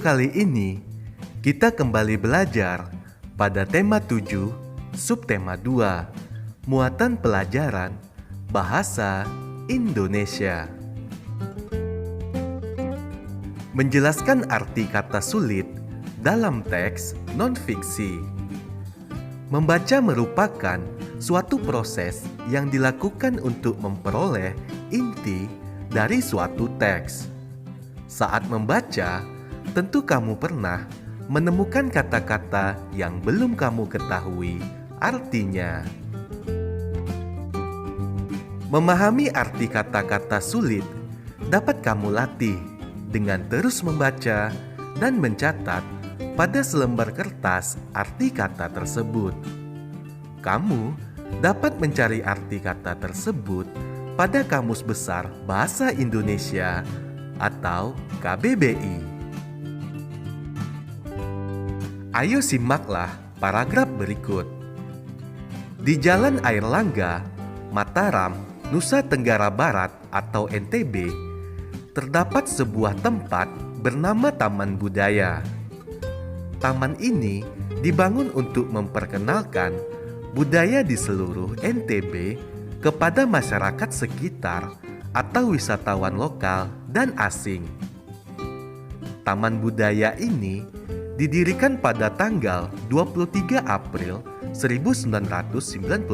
kali ini, kita kembali belajar pada tema 7, subtema 2, muatan pelajaran Bahasa Indonesia. Menjelaskan arti kata sulit dalam teks non-fiksi. Membaca merupakan suatu proses yang dilakukan untuk memperoleh inti dari suatu teks. Saat membaca, tentu kamu pernah menemukan kata-kata yang belum kamu ketahui artinya. Memahami arti kata-kata sulit dapat kamu latih dengan terus membaca dan mencatat pada selembar kertas arti kata tersebut. Kamu dapat mencari arti kata tersebut pada Kamus Besar Bahasa Indonesia atau KBBI. Ayo simaklah paragraf berikut. Di Jalan Airlangga, Mataram, Nusa Tenggara Barat atau NTB, terdapat sebuah tempat bernama Taman Budaya. Taman ini dibangun untuk memperkenalkan budaya di seluruh NTB kepada masyarakat sekitar atau wisatawan lokal dan asing. Taman budaya ini didirikan pada tanggal 23 April 1991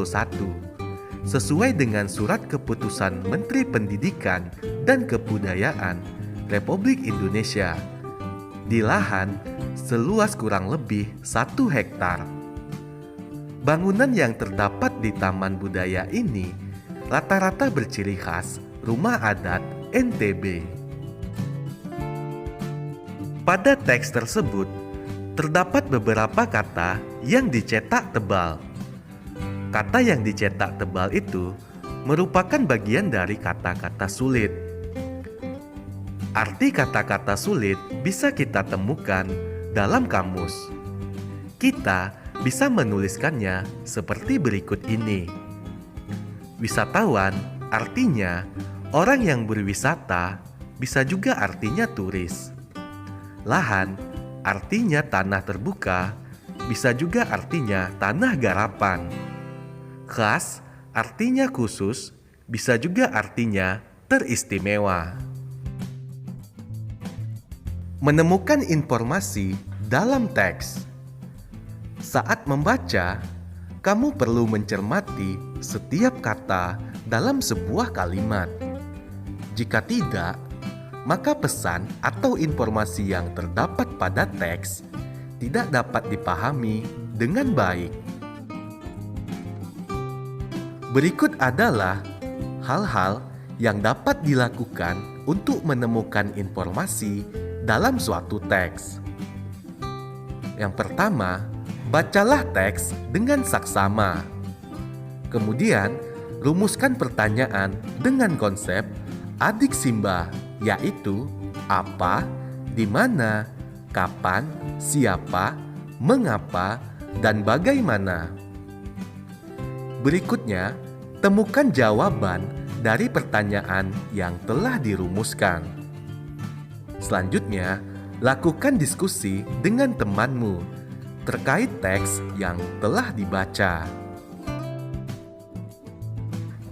sesuai dengan surat keputusan Menteri Pendidikan dan Kebudayaan Republik Indonesia di lahan seluas kurang lebih 1 hektar. Bangunan yang terdapat di Taman Budaya ini rata-rata berciri khas rumah adat NTB. Pada teks tersebut, terdapat beberapa kata yang dicetak tebal. Kata yang dicetak tebal itu merupakan bagian dari kata-kata sulit. Arti kata-kata sulit bisa kita temukan dalam kamus. Kita bisa menuliskannya seperti berikut ini. Wisatawan artinya orang yang berwisata, bisa juga artinya turis. Lahan artinya tanah terbuka, bisa juga artinya tanah garapan. Khas artinya khusus, bisa juga artinya teristimewa. Menemukan informasi dalam teks. Saat membaca, kamu perlu mencermati setiap kata dalam sebuah kalimat. Jika tidak, maka pesan atau informasi yang terdapat pada teks tidak dapat dipahami dengan baik. Berikut adalah hal-hal yang dapat dilakukan untuk menemukan informasi dalam suatu teks. Yang pertama, bacalah teks dengan saksama. Kemudian, rumuskan pertanyaan dengan konsep adik Simba, yaitu apa, di mana, kapan, siapa, mengapa, dan bagaimana. Berikutnya, temukan jawaban dari pertanyaan yang telah dirumuskan. Selanjutnya, lakukan diskusi dengan temanmu terkait teks yang telah dibaca.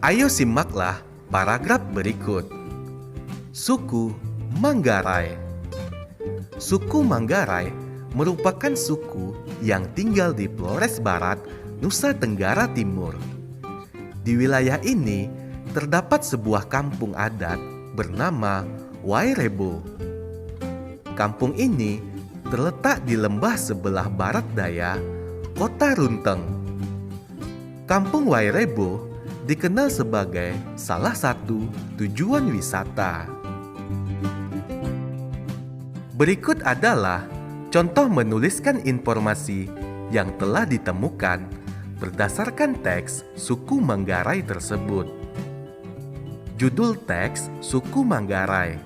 Ayo simaklah paragraf berikut. Suku Manggarai. Suku Manggarai merupakan suku yang tinggal di Flores Barat, Nusa Tenggara Timur. Di wilayah ini terdapat sebuah kampung adat bernama Wairebo. Kampung ini terletak di lembah sebelah barat daya Kota Runteng. Kampung Wairebo dikenal sebagai salah satu tujuan wisata. Berikut adalah contoh menuliskan informasi yang telah ditemukan berdasarkan teks suku Manggarai tersebut. Judul teks suku Manggarai.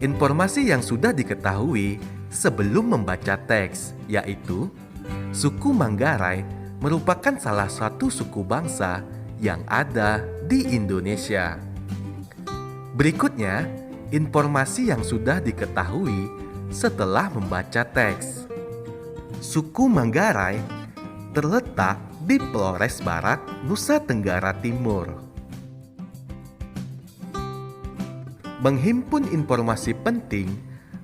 Informasi yang sudah diketahui sebelum membaca teks, yaitu suku Manggarai merupakan salah satu suku bangsa yang ada di Indonesia. Berikutnya, informasi yang sudah diketahui setelah membaca teks. Suku Manggarai terletak di Flores Barat, Nusa Tenggara Timur. Menghimpun informasi penting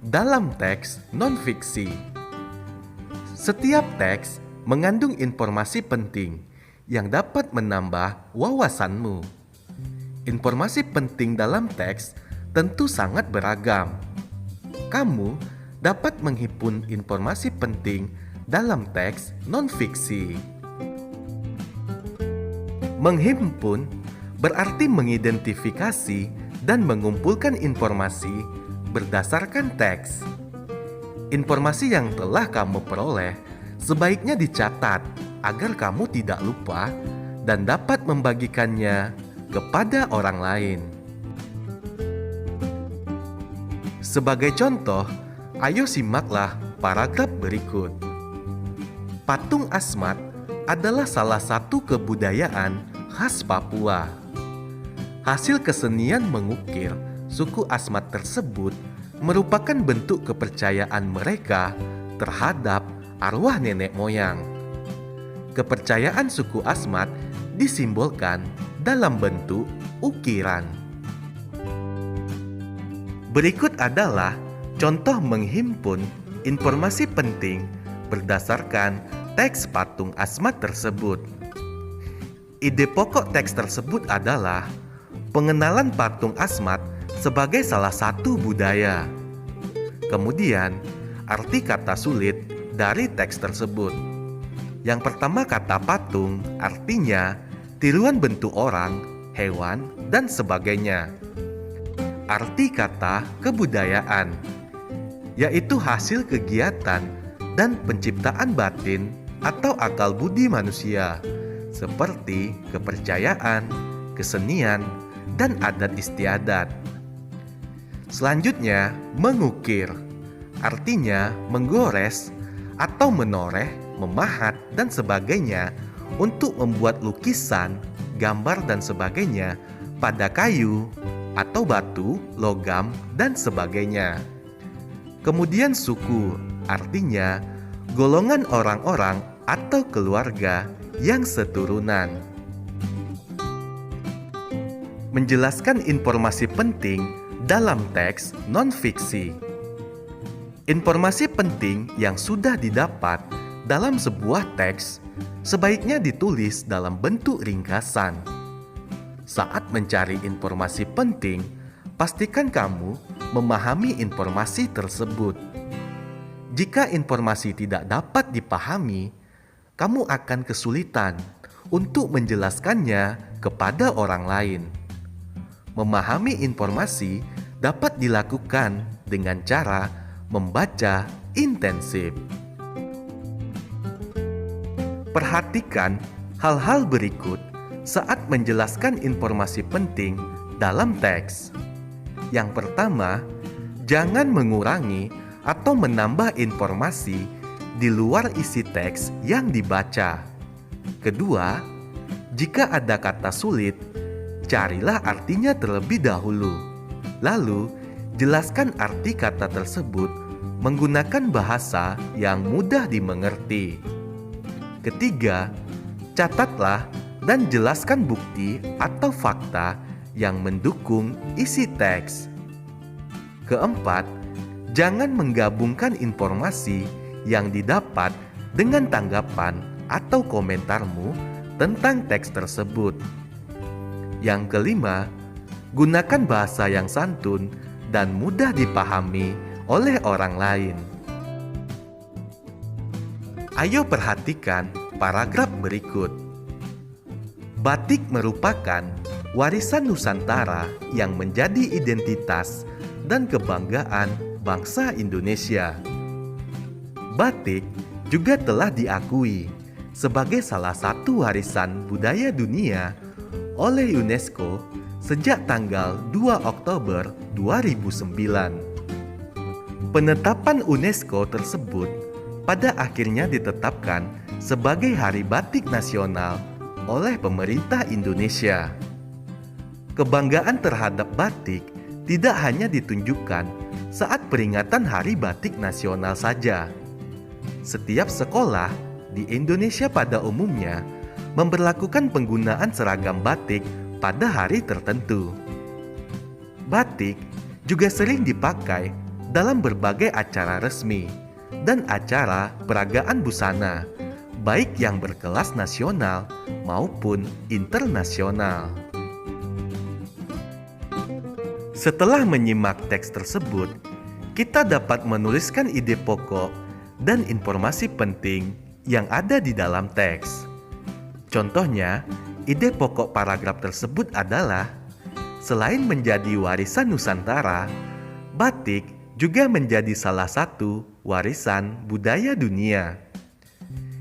dalam teks non-fiksi. Setiap teks mengandung informasi penting yang dapat menambah wawasanmu. Informasi penting dalam teks tentu sangat beragam. Kamu dapat menghimpun informasi penting dalam teks non-fiksi. Menghimpun berarti mengidentifikasi dan mengumpulkan informasi berdasarkan teks. Informasi yang telah kamu peroleh sebaiknya dicatat agar kamu tidak lupa dan dapat membagikannya kepada orang lain. Sebagai contoh, ayo simaklah paragraf berikut. Patung Asmat adalah salah satu kebudayaan khas Papua. Hasil kesenian mengukir suku Asmat tersebut merupakan bentuk kepercayaan mereka terhadap arwah nenek moyang. Kepercayaan suku Asmat disimbolkan dalam bentuk ukiran. Berikut adalah contoh menghimpun informasi penting berdasarkan teks patung Asmat tersebut. Ide pokok teks tersebut adalah pengenalan patung Asmat sebagai salah satu budaya. Kemudian, arti kata sulit dari teks tersebut. Yang pertama, kata patung artinya tiruan bentuk orang, hewan, dan sebagainya. Arti kata kebudayaan, yaitu hasil kegiatan dan penciptaan batin atau akal budi manusia, seperti kepercayaan, kesenian, dan adat istiadat. Selanjutnya, mengukir, artinya menggores atau menoreh, memahat, dan sebagainya untuk membuat lukisan, gambar, dan sebagainya pada kayu atau batu, logam, dan sebagainya. Kemudian suku, artinya golongan orang-orang atau keluarga yang seturunan. Menjelaskan informasi penting dalam teks non-fiksi. Informasi penting yang sudah didapat dalam sebuah teks sebaiknya ditulis dalam bentuk ringkasan. Saat mencari informasi penting, pastikan kamu memahami informasi tersebut. Jika informasi tidak dapat dipahami, kamu akan kesulitan untuk menjelaskannya kepada orang lain. Memahami informasi dapat dilakukan dengan cara membaca intensif. Perhatikan hal-hal berikut saat menjelaskan informasi penting dalam teks. Yang pertama, jangan mengurangi atau menambah informasi di luar isi teks yang dibaca. Kedua, jika ada kata sulit, carilah artinya terlebih dahulu. Lalu, jelaskan arti kata tersebut menggunakan bahasa yang mudah dimengerti. Ketiga, catatlah dan jelaskan bukti atau fakta yang mendukung isi teks. Keempat, jangan menggabungkan informasi yang didapat dengan tanggapan atau komentarmu tentang teks tersebut. Yang kelima, gunakan bahasa yang santun dan mudah dipahami oleh orang lain. Ayo perhatikan paragraf berikut. Batik merupakan warisan Nusantara yang menjadi identitas dan kebanggaan bangsa Indonesia. Batik juga telah diakui sebagai salah satu warisan budaya dunia oleh UNESCO sejak tanggal 2 Oktober 2009. Penetapan UNESCO tersebut pada akhirnya ditetapkan sebagai Hari Batik Nasional oleh pemerintah Indonesia. Kebanggaan terhadap batik tidak hanya ditunjukkan saat peringatan Hari Batik Nasional saja. Setiap sekolah di Indonesia pada umumnya memberlakukan penggunaan seragam batik pada hari tertentu. Batik juga sering dipakai dalam berbagai acara resmi dan acara peragaan busana, baik yang berkelas nasional maupun internasional. Setelah menyimak teks tersebut, kita dapat menuliskan ide pokok dan informasi penting yang ada di dalam teks. Contohnya, ide pokok paragraf tersebut adalah: selain menjadi warisan Nusantara, batik juga menjadi salah satu warisan budaya dunia.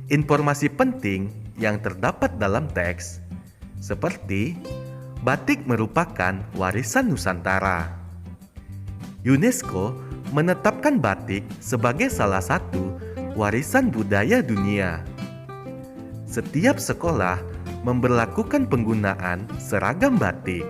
Informasi penting yang terdapat dalam teks seperti batik merupakan warisan Nusantara. UNESCO menetapkan batik sebagai salah satu warisan budaya dunia. Setiap sekolah memberlakukan penggunaan seragam batik.